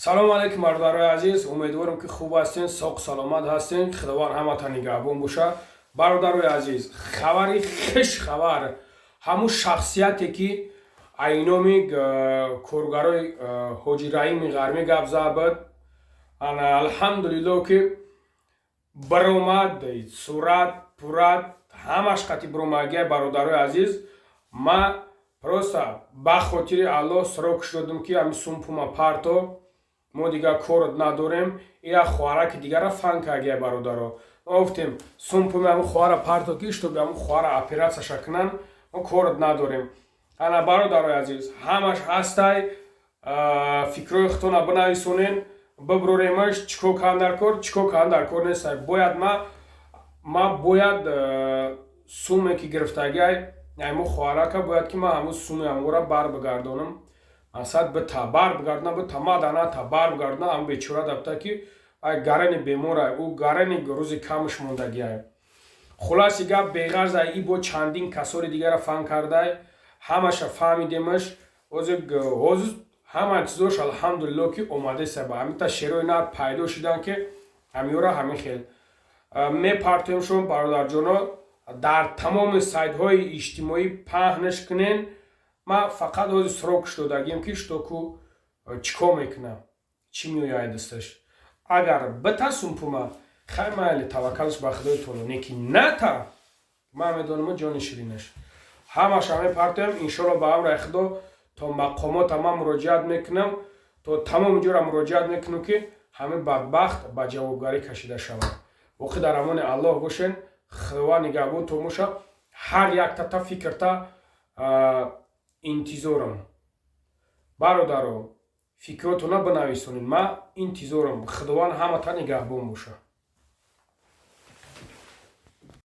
салом алейкум мардуарои азиз, умедворам ки хуб ҳастин, соқ саломат ҳастин. Худованд ҳаматон нигаҳбон боша. Бародарои азиз, хабари хушхабар, ҳамун шахсияте ки айноми коргарои ҳоҷи Раими Ғармӣ гап зад буд, алҳамдулиллоҳ ки баромад, сурат, пурат, ҳамаш қати баромадгия. Бародарои азиз, ма просто ба хотири Аллоҳ сирок шудам ки ҳамин сумпума парто мо дигар кор надорем. Ия хоҳараки дигара фан кардия бародаро. Мо гуфтем сумпуми ҳамин хоҳара парто ки чтобы ҳамин хоҳара оператсияша кунанд, мо кор надорем. Ана бародарои азиз, ҳамаш ҳастай, фикрҳои худтона бинависонен, бибуремаш чикор кардам дар кор, чикор кардам дар кор нестай. Бояд ма бояд суме ки гирифтагиай ҳамин хоҳарака бояд ки ман ҳамин суми ҳамора барбигардонам. Масад бита барбигардонам, бита маданата барбигардонам. Ҳамин бечора дабта ки ай гарани бемора, ӯ гарани рӯзи камаш мондагиай. Хулоси гап беғарз ай бо чандин касори дигара фан кардай, ҳамаша фаҳмидемаш. ҳозир ҳама чизош алҳамдулиллоҳ ки омадеса ба ҳамита шерои нав пайдо шудан ки ҳамиёра ҳамин хел мепартоемшон. бародарҷоно, дар тамоми сайтҳои иҷтимоӣ паҳнаш кунен. Ман фақат ҳозир сирок шудагием ки штоку чикор мекунам, чӣ меояд дасташ. Агар бита сумпума хай майли таваккалш ба худоитоно, неки ната ман медонам ҷони ширинаш. ҳамаша мепартоем. иншоалло ба амраи худо то мақомота ман муроҷиат мекунам, то тамоми ҷора муроҷиат мекунам ки ҳамин бадбахт ба ҷавобгарӣ кашида шавад. воқеъ дар амони Аллоҳ бошен. худованд нигаҳбонтон боша. ҳар яктата фикрта интизорам. бародаро, фикротона бинависонед. Ман интизорам. худованд ҳамата нигаҳбон боша.